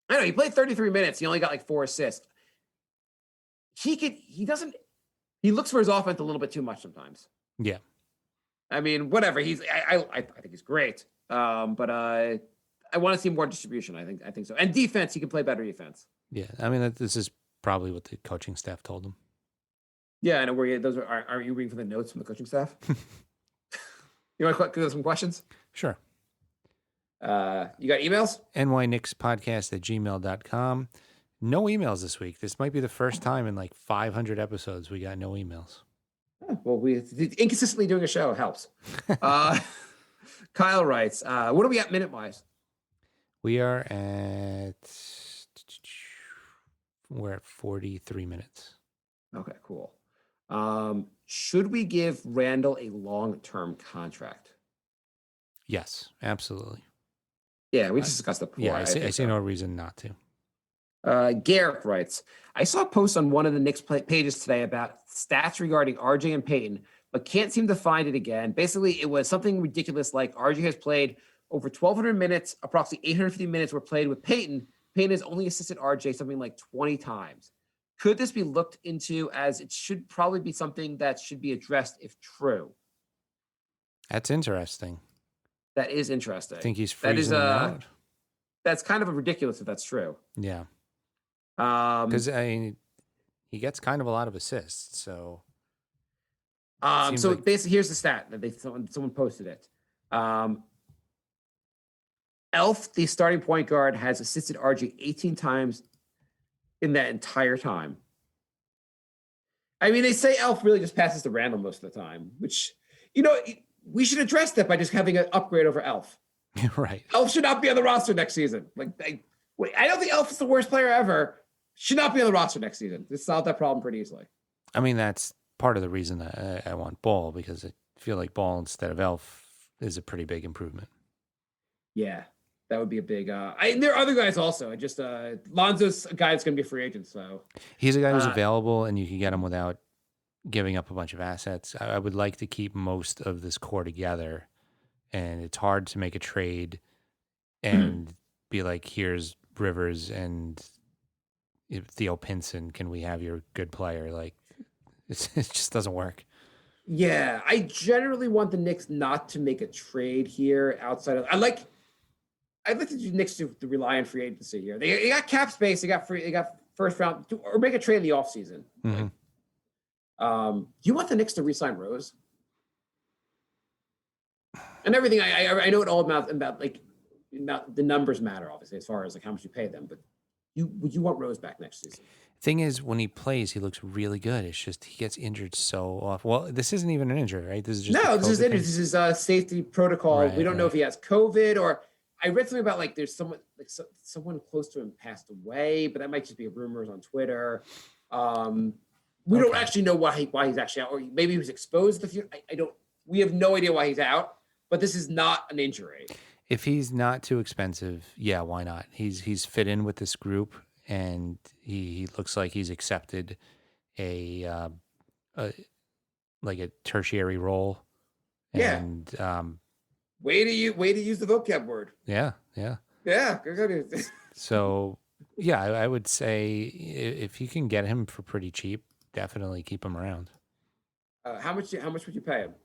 don't know. He played 33 minutes. He only got like 4 assists. He looks for his offense a little bit too much sometimes. Yeah. I mean, whatever. I think he's great. But I want to see more distribution. I think so. And defense, he can play better defense. Yeah. I mean, this is probably what the coaching staff told him. Yeah, I know. Are you reading from the notes from the coaching staff? You want to go some questions? Sure. You got emails? nyknickspodcast@gmail.com. No emails this week. This might be the first time in like 500 episodes we got no emails. Well, we inconsistently doing a show helps. Kyle writes, what are we at minute-wise? We're at 43 minutes. Okay, cool. Should we give Randall a long-term contract? Yes, absolutely. Yeah, we discussed that before. Yeah, I see no reason not to. Garrick writes, I saw a post on one of the Knicks pages today about stats regarding RJ and Peyton, but can't seem to find it again. Basically, it was something ridiculous like RJ has played over 1,200 minutes, approximately 850 minutes were played with Peyton. Peyton has only assisted RJ something like 20 times. Could this be looked into, as it should probably be something that should be addressed if true? That's interesting. That is interesting. I think he's freezing them out. That's kind of ridiculous if that's true. Yeah. Because he gets kind of a lot of assists. So, basically, here's the stat that someone posted it. Elf, the starting point guard, has assisted RJ 18 times in that entire time. I mean, they say Elf really just passes to Randall most of the time, which, we should address that by just having an upgrade over Elf. Right. Elf should not be on the roster next season. I don't think Elf is the worst player ever. Should not be on the roster next season. Just solve that problem pretty easily. I mean, that's part of the reason that I want Ball, because it feel like Ball instead of Elf is a pretty big improvement. Yeah, that would be a big. There are other guys also. I just Lonzo's a guy that's going to be a free agent. So He's a guy who's available, and you can get him without giving up a bunch of assets. I would like to keep most of this core together, and it's hard to make a trade and be like, here's Rivers and Theo Pinson. Can we have your good player? Like, it just doesn't work. yeah, I generally want the Knicks not to make a trade here outside of. I'd like the Knicks to rely on free agency here. They got cap space. They got first round or make a trade in the offseason. Mm-hmm. Do you want the Knicks to re-sign Rose? And everything I know it all about the numbers matter, obviously, as far as like how much you pay them. But would you want Rose back next season? Thing is, when he plays, he looks really good. It's just he gets injured so often. Well, this isn't even an injury, right? This is just this is injury. This is safety protocol. Right, we don't know if he has COVID or I read something about like there's someone close to him passed away, but that might just be rumors on Twitter. We don't actually know why he's actually out, or maybe he was exposed to the few. I don't. We have no idea why he's out, but this is not an injury. If he's not too expensive, yeah, why not? He's fit in with this group, and he looks like he's accepted a tertiary role. And way to use the vocab word. Yeah. Good. So yeah, I would say if you can get him for pretty cheap, definitely keep him around. How much would you pay him?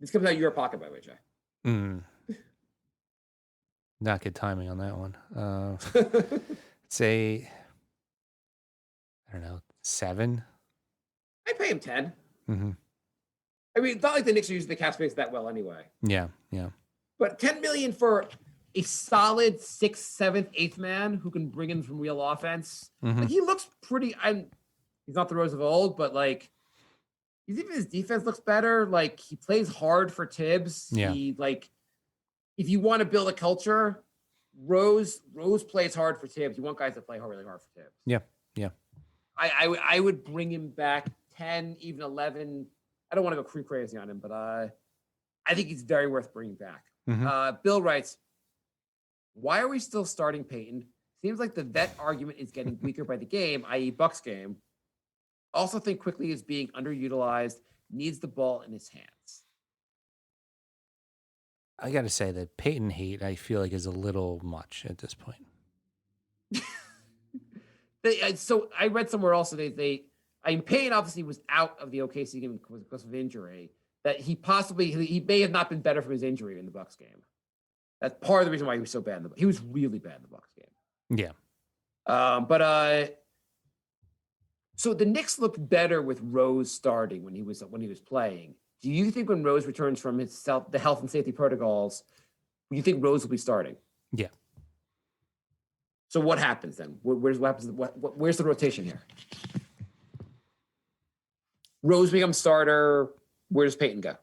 This comes out of your pocket, by the way, Jay. Not good timing on that one. Say, I don't know, 7. I pay him 10. Mm-hmm. I mean, it's not like the Knicks are using the cap space that well anyway. Yeah. But $10 million for a solid 6th, 7th, 8th man who can bring in from real offense. Mm-hmm. Like, he looks pretty. He's not the Rose of old, but like, even his defense looks better. Like, he plays hard for Tibbs. Yeah. If you want to build a culture, Rose plays hard for Tibbs. You want guys that play really hard for Tibbs. Yeah. I would bring him back 10, even 11. I don't want to go crazy on him, but I think he's very worth bringing back. Mm-hmm. Bill writes, why are we still starting Peyton? Seems like the vet argument is getting weaker by the game, i.e. Bucks game. Also think Quickly is being underutilized, needs the ball in his hands. I got to say that Peyton hate, I feel like, is a little much at this point. So I read somewhere also Payne obviously was out of the OKC game because of injury. That he may have not been better from his injury in the Bucks game. That's part of the reason why he was so bad. He was really bad in the Bucks game. Yeah. So the Knicks looked better with Rose starting when he was playing. Do you think when Rose returns from the health and safety protocols, do you think Rose will be starting? Yeah. So what happens then? Where's the rotation here? Rose becomes starter. Where does Peyton go?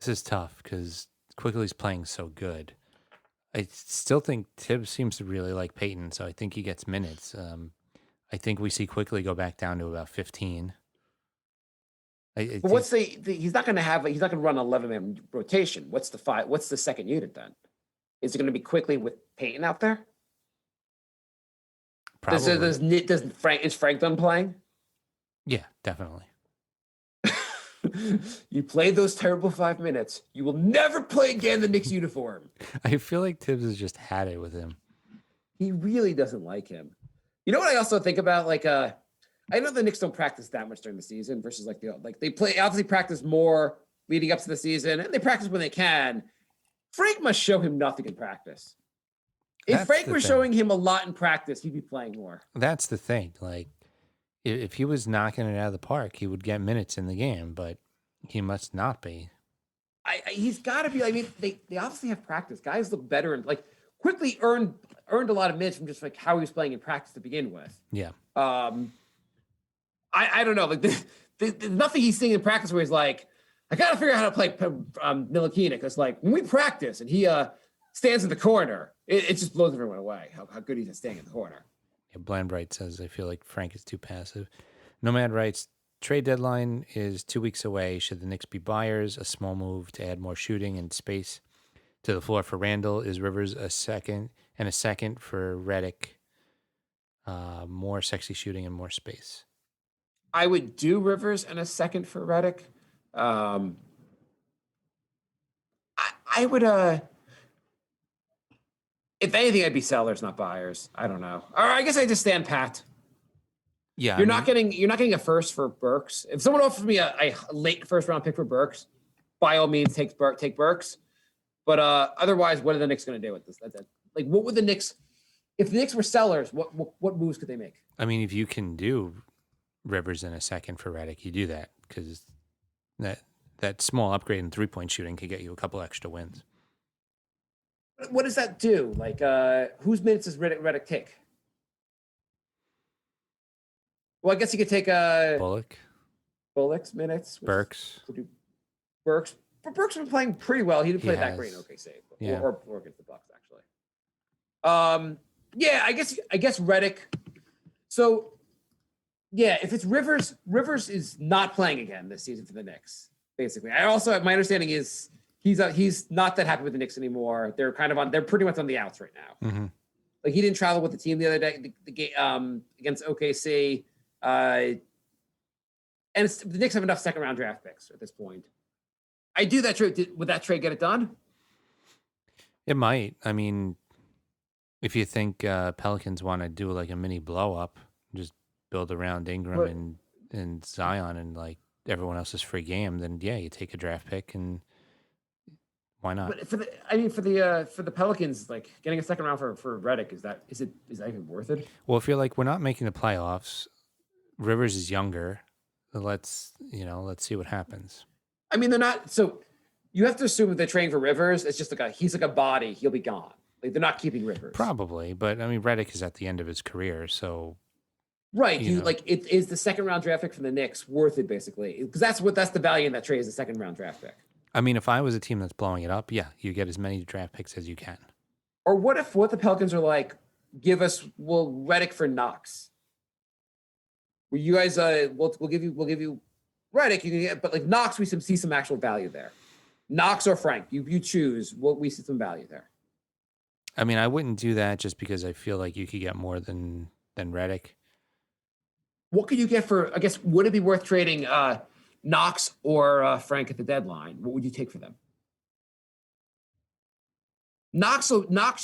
This is tough because Quigley's playing so good. I still think Tibbs seems to really like Peyton, so I think he gets minutes. I think we see Quigley go back down to about 15. But what's he's not going to run an 11-man rotation. What's the second unit then? Is it going to be Quickly with Peyton out there? Probably. Is Frank done playing? Yeah, definitely. You played those terrible 5 minutes. You will never play again in the Knicks uniform. I feel like Tibbs has just had it with him. He really doesn't like him. You know what I also think about? I know the Knicks don't practice that much during the season versus they obviously practice more leading up to the season, and they practice when they can. Frank must show him nothing in practice. If Frank were showing him a lot in practice, he'd be playing more. That's the thing. Like, if he was knocking it out of the park, he would get minutes in the game, but he must not be. He's got to be. I mean, they obviously have practice. Guys look better and Quickly earned a lot of minutes from just how he was playing in practice to begin with. Yeah. I don't know. There's nothing he's seeing in practice where he's like, I got to figure out how to play Ntilikina. Because when we practice and he stands in the corner, it just blows everyone away how good he's at staying in the corner. Yeah, Blandbright says, I feel like Frank is too passive. Nomad writes, trade deadline is 2 weeks away. Should the Knicks be buyers? A small move to add more shooting and space to the floor for Randall. Is Rivers a second for Reddick? More sexy shooting and more space. I would do Rivers and a second for Reddick. I would if anything, I'd be sellers, not buyers. I don't know. Or I guess I just stand pat. Yeah, You're not getting a first for Burks. If someone offers me a late first round pick for Burks, by all means take Burks. But otherwise, what are the Knicks going to do with this? That's it. Like, what would the Knicks, if the Knicks were sellers, what moves could they make? I mean, if you can do Rivers in a second for Reddick, you do that because that small upgrade in 3-point shooting could get you a couple extra wins. What does that do? Like, whose minutes does Reddick take? Well, I guess you could take Bullock's minutes. Burks. Burks. But Burks has been playing pretty well. He didn't play that great in OKC. Yeah. Or against the Bucks, actually. Yeah, I guess Reddick. So, yeah, if it's Rivers is not playing again this season for the Knicks, basically. My understanding is he's not that happy with the Knicks anymore. They're pretty much on the outs right now. Mm-hmm. Like, he didn't travel with the team the other day, the game against OKC. And the Knicks have enough second round draft picks at this point. I do that trade. Would that trade get it done? It might. I mean, if you think Pelicans want to do like a mini blow up, just build around Ingram and Zion and like everyone else's free game, then yeah, you take a draft pick and why not? But for the Pelicans, like getting a second round for Reddick, is that even worth it? Well, if you're like, we're not making the playoffs, Rivers is younger. Let's see what happens. I mean, they're not. So you have to assume that they're trading for Rivers. It's just he's like a body. He'll be gone. Like, they're not keeping Rivers. Probably, but I mean, Reddick is at the end of his career, so right. It is the second round draft pick from the Knicks worth it, basically, because that's the value in that trade is the second round draft pick. I mean, if I was a team that's blowing it up, yeah, you get as many draft picks as you can. Or what the Pelicans are like? We'll Reddick for Knox. Will you guys we'll give you Reddick, you can get, but like Knox, we see some actual value there. Knox or Frank, you choose. We see some value there. I mean, I wouldn't do that just because I feel like you could get more than Reddick. What could you get for? I guess would it be worth trading Knox or Frank at the deadline? What would you take for them? Knox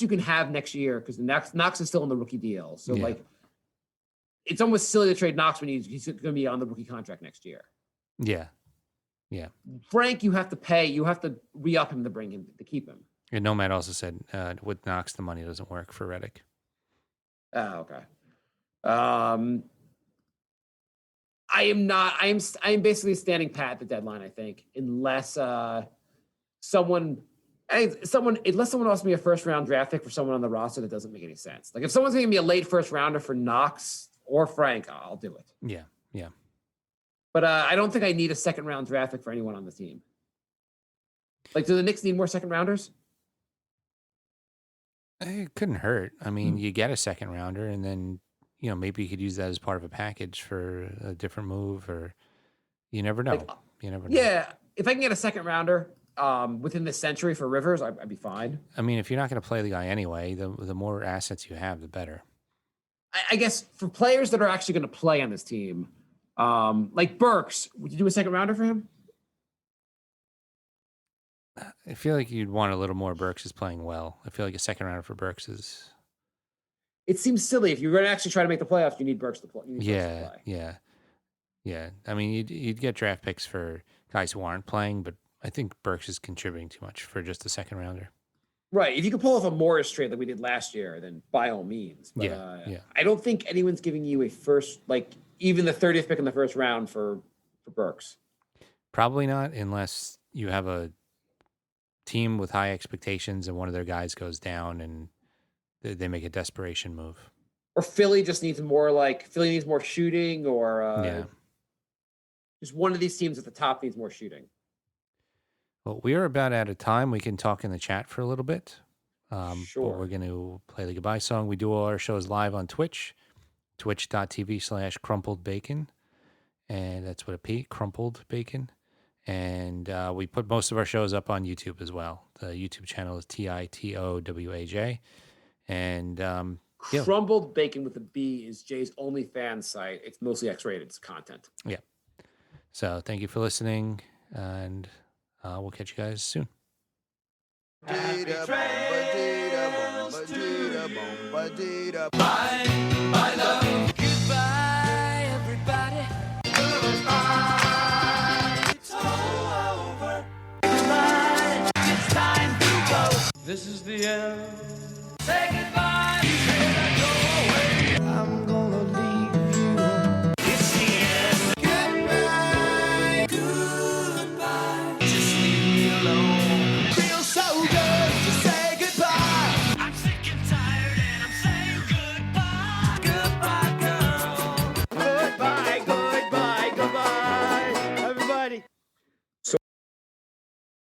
you can have next year because Knox is still on the rookie deal. So like, it's almost silly to trade Knox when he's going to be on the rookie contract next year. Yeah. Frank, you have to pay. You have to re-up him to keep him. And Nomad also said with Knox, the money doesn't work for Reddick. Oh, okay. I am basically standing pat at the deadline, I think, unless someone offers me a first round draft pick for someone on the roster that doesn't make any sense. Like, if someone's going to be a late first rounder for Knox or Frank, I'll do it. Yeah. But I don't think I need a second round draft pick for anyone on the team. Like, do the Knicks need more second rounders? It couldn't hurt. I mean, you get a second rounder, and then maybe you could use that as part of a package for a different move, or you never know. You never know. Yeah, if I can get a second rounder within this century for Rivers, I'd be fine. I mean, if you're not going to play the guy anyway, the more assets you have, the better. I guess for players that are actually going to play on this team, like Burks, would you do a second rounder for him? I feel like you'd want a little more. Burks is playing well. I feel like a second rounder for Burks is. It seems silly. If you're going to actually try to make the playoffs, you need Burks to play. Yeah. I mean, you'd get draft picks for guys who aren't playing, but I think Burks is contributing too much for just a second rounder. Right. If you could pull off a Morris trade like we did last year, then by all means. But, I don't think anyone's giving you a first, like even the 30th pick in the first round for Burks. Probably not, unless you have a team with high expectations and one of their guys goes down and they make a desperation move. Or Philly just needs more shooting, or just one of these teams at the top needs more shooting. Well, we are about out of time. We can talk in the chat for a little bit. Sure. But we're going to play the goodbye song. We do all our shows live on Twitch, twitch.tv/crumpledbacon. and that's with a P, crumpled bacon. And we put most of our shows up on YouTube as well. The YouTube channel is TITOWAJ. And yeah. Crumbled Bacon with a B is Jay's OnlyFans site. It's mostly X-rated content. Yeah. So thank you for listening, and we'll catch you guys soon. Goodbye, everybody. It's all over. It's time to go. This is the end.